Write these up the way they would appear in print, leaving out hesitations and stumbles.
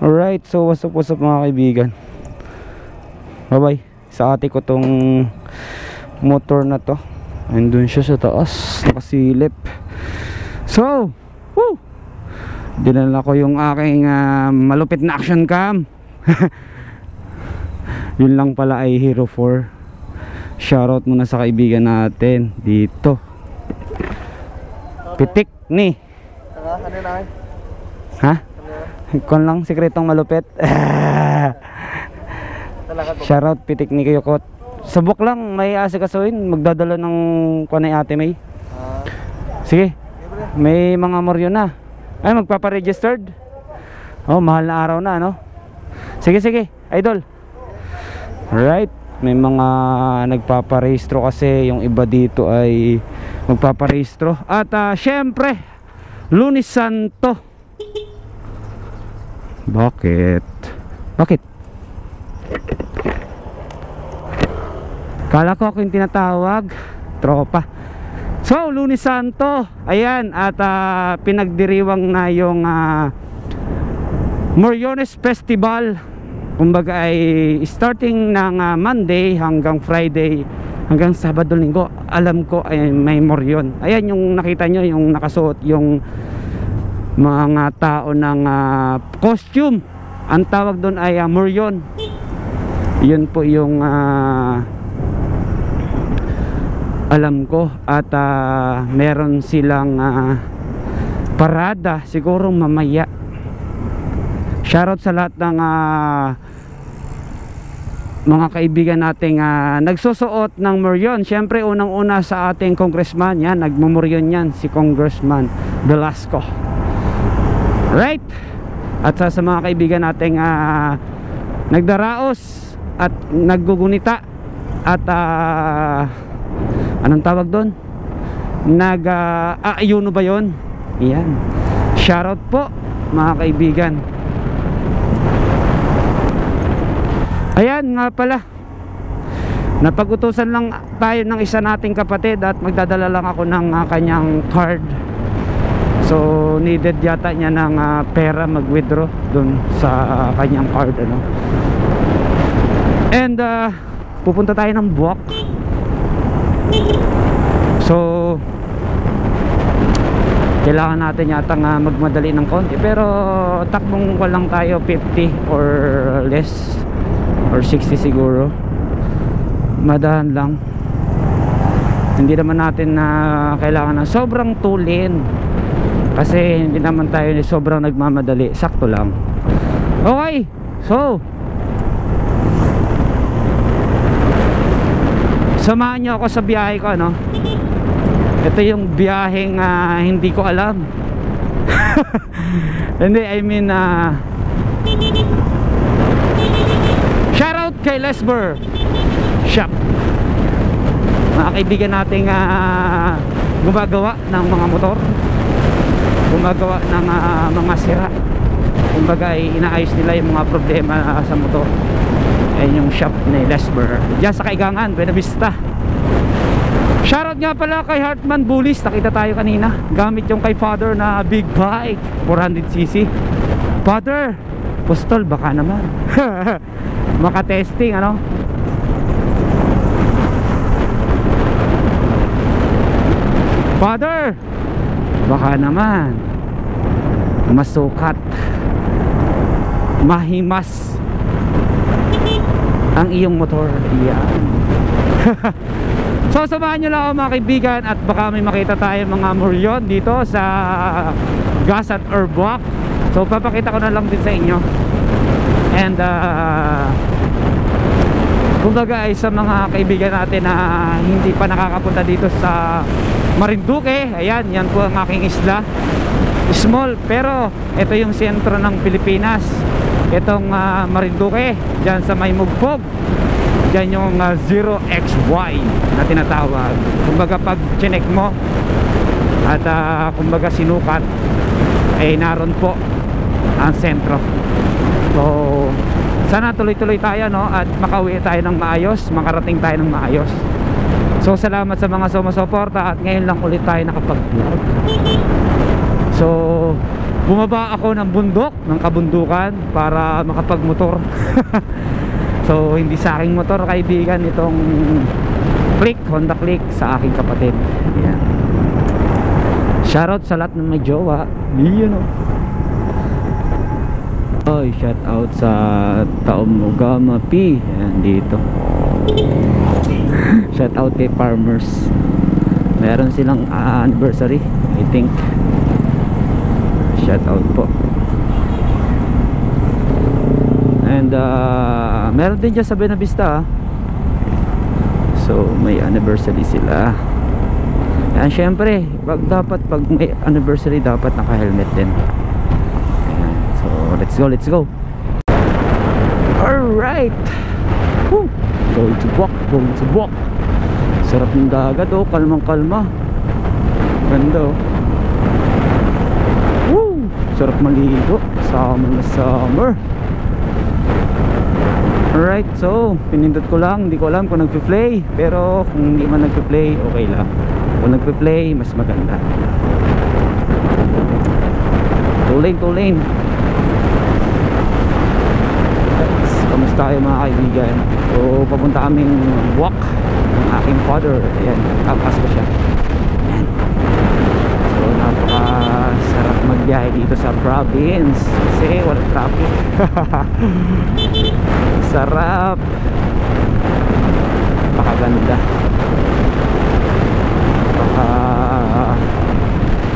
Alright, so what's up mga kaibigan. Bye bye. Sa ate ko tong motor na to. Andun siya sa taas, nakasilip. So, woo! Dinala ko yung aking malupit na action cam. Yun lang pala ay Hero 4. Shoutout muna sa kaibigan natin dito. Pitik ni. Ano na? Ha? Kon lang, sikretong malupit. Shoutout Pitik ni Kayokot. Subok lang, may asikasuhin. Magdadala ng kunay ate May. Sige, may mga moryo na. Ay, magpaparegistered. Oh, mahal na araw na, no? Sige, idol. Alright, may mga nagpaparehistro kasi. Yung iba dito ay magpaparehistro. At syempre, Lunes Santo. Bakit? Kala ko ako yung tinatawag. Tropa. So, Lunes Santo. Ayan, at pinagdiriwang na yung Moriones Festival. Kumbaga ay starting ng Monday hanggang Friday, hanggang Sabado, Linggo. Alam ko ay may Morion. Ayan yung nakita nyo, yung nakasuot yung mga tao ng costume. Ang tawag doon ay Morion. Yun po yung alam ko. At meron silang parada siguro mamaya. Shoutout sa lahat ng mga kaibigan nating nagsusuot ng Morion. Syempre unang-una sa ating congressman, yan, nagmumorion yan, si Congressman Velasco. Right? At sa mga kaibigan nating nagdaraos at naggugunita at anong tawag doon? Ayuno ba yun? Yan. Shoutout po mga kaibigan. Ayan nga pala, napag-utusan lang tayo ng isa nating kapatid at magdadala lang ako ng kanyang card. So needed yata niya ng pera mag-withdraw dun sa kanyang card, ano. And pupunta tayo ng Buwak. So kailangan natin yata magmadali ng konti, pero takbong ko lang tayo 50 or less or 60 siguro. Madahan lang. Hindi naman natin kailangan ng sobrang tulin, kasi hindi naman tayo sobrang nagmamadali. Sakto lang. Okay, so samahan nyo ako sa biyahe ko, ano. Ito yung biyaheng hindi ko alam. Hindi, I mean shoutout kay Lesber Shop, mga kaibigan nating gumagawa ng mga motor, gumagawa ng mga sira. Kumbaga ay inaayos nila yung mga problema sa motor. Ayun yung shop ni Lesber diyan sa Kaigangan, Buena Vista. Shoutout nga pala kay Hartman Bullies. Nakita tayo kanina, gamit yung kay Father na big bike 400cc. Father, pustol baka naman. Maka-testing, ano. Father, baka naman masukat, mahimas ang iyong motor. Yan. So samahan nyo lang ako mga kaibigan, at baka may makita tayo mga Morion dito sa Gasat or Buwak. So papakita ko na lang din sa inyo. And kumbaga ay sa mga kaibigan natin na hindi pa nakakapunta dito sa Marinduque, ayan, yan po ang aking isla. Small, pero ito yung sentro ng Pilipinas. Itong Marinduque, dyan sa may Mugpog. Dyan yung 0XY na tinatawag. Kumbaga pag chinek mo at kumbaga sinukat, ay naroon po ang sentro. So sana tuloy-tuloy tayo, no, at makauwi tayo ng maayos, makarating tayo ng maayos. So salamat sa mga sumusuporta, at ngayon lang ulit tayo nakapag-vlog. So bumaba ako ng bundok, ng kabundukan para makapagmotor. So hindi sa aking motor kaibigan, itong Click, Honda Click sa aking kapatid. Ayan. Shoutout sa lahat ng may jowa. Yun o. Oy, shout out sa Taomogama P. Ayan dito. Shout out kay Farmers. Meron silang anniversary, I think. Shout out po. And meron din dyan sa Benavista. So may anniversary sila. Yan, syempre pag may anniversary dapat naka-helmet din. Ayan. So let's go. Alright. Woo. Going to walk. Sarap ng dagat oh, kalmang-kalma. Ganda oh. Woo. Sarap maligo. Summer na summer. Alright, so pinindot ko lang. Hindi ko alam kung nagpi-play, pero kung hindi man nagpi-play, okay lang. Kung nagpi-play, mas maganda. Two lane. Guys, kamusta kayo mga kaibigan? So papunta kaming walk ng aking father. Ayan, tapas ko siya. Ayan. So napakasarap magbiyahe dito sa province kasi walang traffic. Sarap. Napakaganda.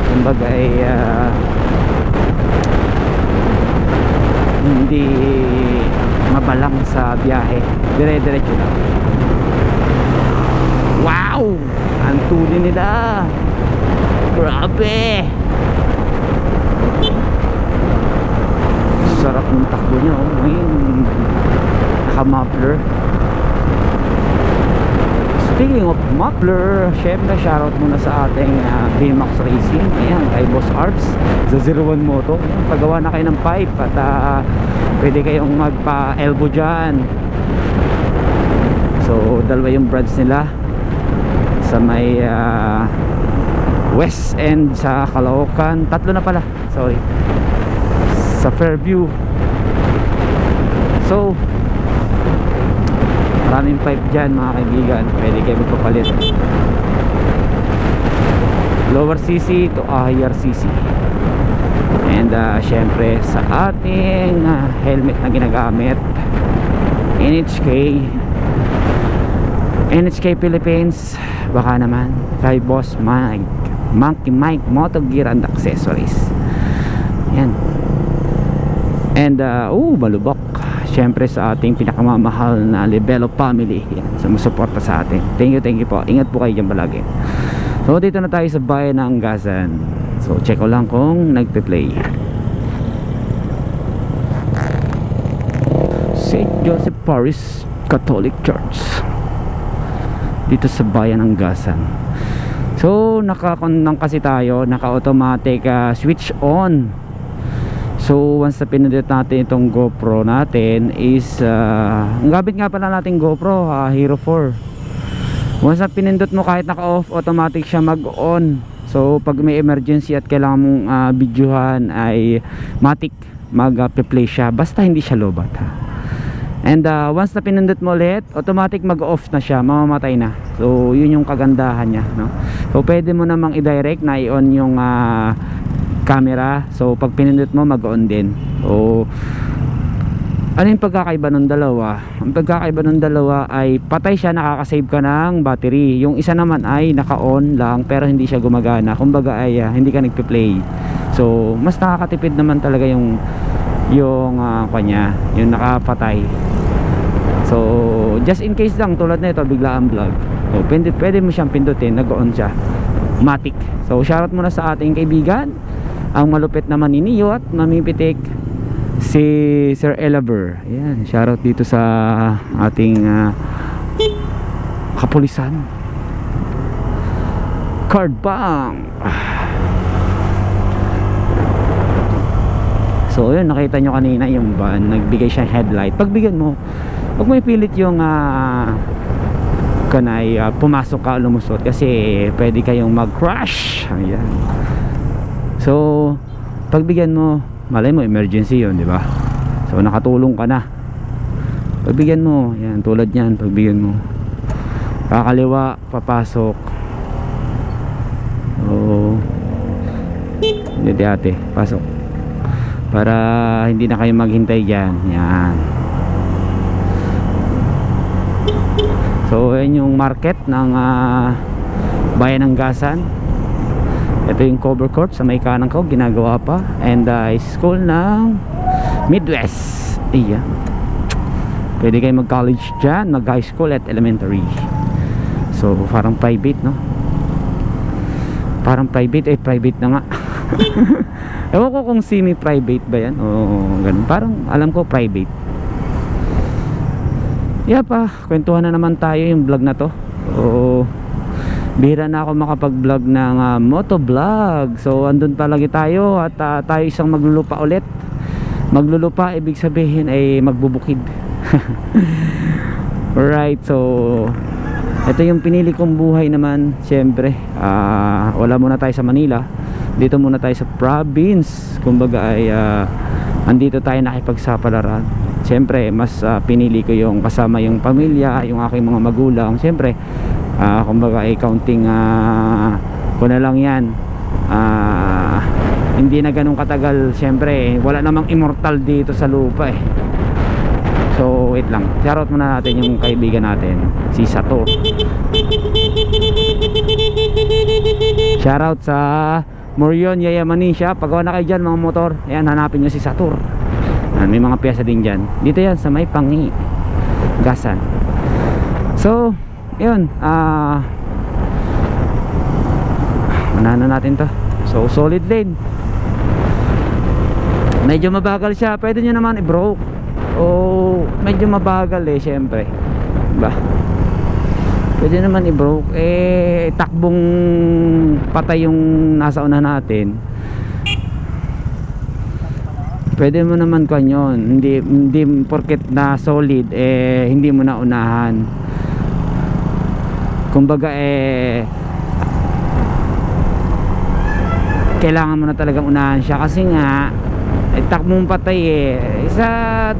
Kumbaga ay hindi mabalang sa biyahe, dire-diretso lang. Wow! Ang tuloy nila, grabe. Sarap ng takbo niya oh. May naka-muffler. Speaking of muffler, syempre shoutout muna sa ating BMAX Racing. Ayan, kay Boss Arts sa 01 Moto. Ayan, pagawa na kayo ng pipe at pwede kayong magpa-elbow dyan. So dalawa yung branch nila sa may West End sa Caloocan. Tatlo na pala, sorry, sa Fairview. So maraming pipe dyan mga kaibigan, pwede kayo magpapalit lower CC to higher CC. And syempre sa ating helmet na ginagamit, NHK Philippines, baka naman kay Boss Mike, Monkey Mike Moto Gear and Accessories. Yan. And malubok syempre sa ating pinakamamahal na Libelo family. Yan, sumusuporta sa atin. Thank you po. Ingat po kayo dyan palagi. So dito na tayo sa bayan ng Gasan. So check ko lang kung nagpe-play. St. Joseph Parish Catholic Church dito sa bayan ng Gasan. So naka-on kasi tayo, naka-automatic switch on. So once na pinindot natin itong GoPro natin is ang gamit nga pala natin GoPro Hero 4. Once na pinindot mo, kahit naka-off, automatic siya mag-on. So pag may emergency at kailangan mong videohan ay matik mag-play siya, basta hindi siya lobat ha. And once na pinindot mo ulit, automatic mag-off na siya, mamamatay na. So yun yung kagandahan niya, no? So pwede mo namang i-direct na i-on yung camera. So pag pinindot mo, mag-on din. So ano yung pagkakaiba ng dalawa? Ang pagkakaiba ng dalawa ay patay siya, nakakasave ka ng battery. Yung isa naman ay naka-on lang pero hindi siya gumagana. Kumbaga ay hindi ka nagpe-play. So mas nakakatipid naman talaga yung kanya, yung nakapatay. So just in case lang, tulad na ito, bigla ang vlog. So pwede mo siyang pindutin, nag-on siya. Matic. So shoutout muna sa ating kaibigan, ang malupit na maniniyo at mamipitik, si Sir Elaber. Ayan, shoutout dito sa ating kapulisan. Card bang. So yun, nakita nyo kanina yung van, nagbigay siya headlight. Pagbigyan mo, huwag mo ipilit yung kanay pumasok ka, lumusot, kasi pwede kayong mag-crash. Ayan. So pagbigyan mo, malay mo emergency yun, di ba? So nakatulong ka na, pagbigyan mo, yan tulad yan, pagbigyan mo, kakaliwa, papasok. Oh, hindi ate, pasok para hindi na kayo maghintay dyan. Yan. So yan yung market ng bayan ng Gasan. Ito yung cover court sa may kanang ko, ginagawa pa. And school ng Midwest. Iya, pwede kayo mag college dyan, mag high school at elementary. So parang private, no? Parang private, private na nga. Ewan ko kung semi-private ba yan o ganun. Parang alam ko private. Pa, kwentuhan na naman tayo yung vlog na to. Bihira na ako makapag-vlog ng motovlog. So andun palagi tayo at tayo isang maglulupa ulit. Maglulupa, ibig sabihin ay magbubukid. Alright, so ito yung pinili kong buhay naman. Siyempre, wala muna tayo sa Manila, dito muna tayo sa province. Kumbaga ay andito tayo nakipagsapalaran. Siyempre, mas pinili ko yung kasama yung pamilya, yung aking mga magulang. Siyempre, kumbaga ay counting ko na lang yan. Hindi na ganun katagal. Siyempre, wala namang immortal dito sa lupa eh. So wait lang, shoutout muna natin yung kaibigan natin, si Satur. Shoutout sa Morion, yayamanin siya. Pagawa na kayo dyan mga motor, ayan, hanapin nyo si Satur. May mga pyesa din dyan. Dito yan sa may Pangi, Gasan. So yun, manahan natin to. So solid lane. Medyo mabagal siya, pwede nyo naman i-broke. Medyo mabagal syempre, diba? Pwede naman i-broke, takbong patay yung nasa una natin. Pwede mo naman kanyon, hindi porket na solid hindi mo na unahan. Kumbaga kailangan mo na talagang unahan siya kasi nga takbong patay sa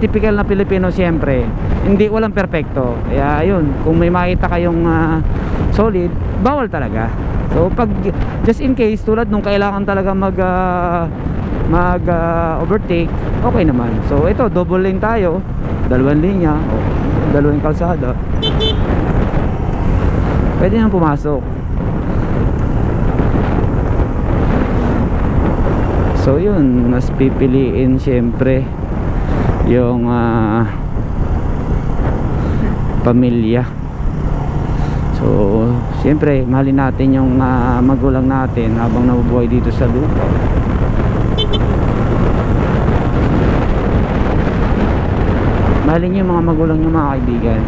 typical na Pilipino. Siyempre hindi, walang perfecto. Kaya ayun, kung may makita kayong solid, bawal talaga. So pag just in case, tulad nung kailangan talaga mag overtake, okay naman. So ito, double lane tayo, dalawang linya, dalawang kalsada, pwede nang pumasok. So yun, mas pipiliin siyempre yung pamilya. So siyempre mahalin natin yung magulang natin habang nabubuhay dito sa lupa. Mahalin nyo yung mga magulang nyo, mga kaibigan,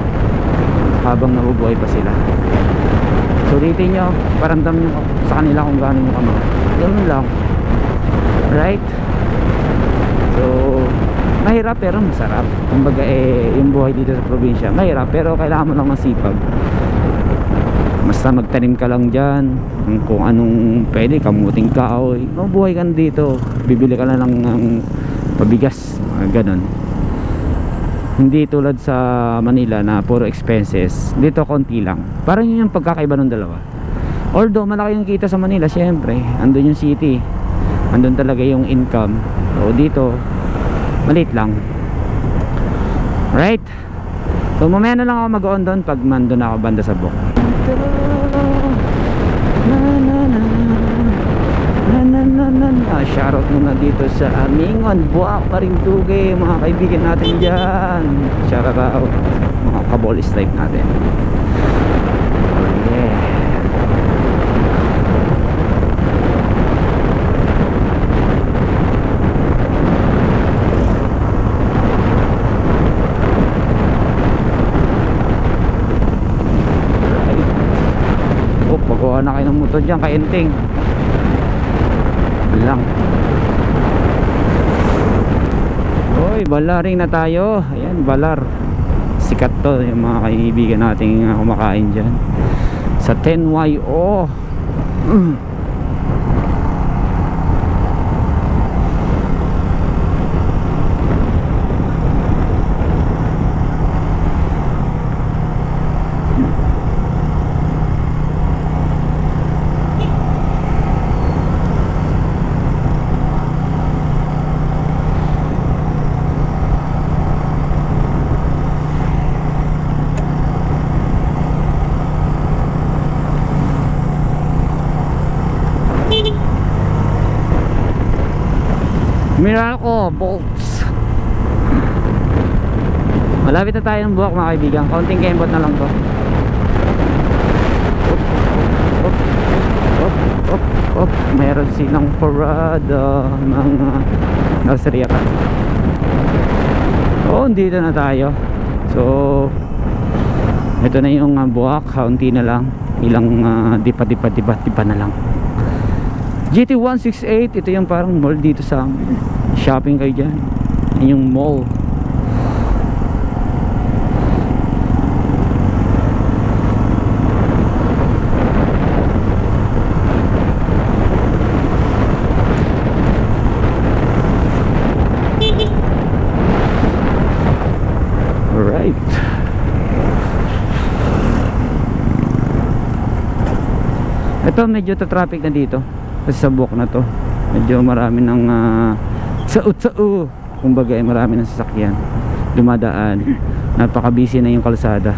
habang nabubuhay pa sila. Sulitin nyo, paramdam nyo sa kanila kung gaano nyo kamahal. Ganun lang. Right? So mahirap pero masarap. Kumbaga yung buhay dito sa probinsya mahirap pero kailangan mo lang masipag. Basta magtanim ka lang dyan kung anong pwede, kamuting kahoy, mabuhay ka dito. Bibili ka na lang ng pabigas, ganun. Hindi tulad sa Manila na puro expenses. Dito konti lang. Parang yun yung pagkakaiba ng dalawa. Although malaki yung kita sa Manila, syempre andun yung city, andun talaga yung income. So dito maliit lang. Right? So mamaya na lang ako mag-on doon pag mandun ako banda sa Bok. Shoutout muna dito sa Amingon, Buak, Marinduque, mga kaibigan natin dyan. Shoutout out mga kabolis type natin. Pagawa na kayo ng motor dyan, kainting lang. Oy, balaring na tayo. Ayan, balar. Sikat to yung mga kaibigan nating kumakain dyan sa 10YO. Meralco bolts. Malapit na tayo ng buwak mga kaibigan. Kaunting kembot na lang to. Meron silang parada ng nursery ata. Dito na tayo. So ito na yung buwak. Kaunti na lang. Ilang dipa na lang. GT 168. Ito yung parang mall dito sa shopping kayo dyan. Yung mall. Alright. Ito medyo traffic na dito kasi sa buwak na to. Medyo marami ng kumbaga marami ng sasakyan dumadaan. Napaka busy na yung kalsada.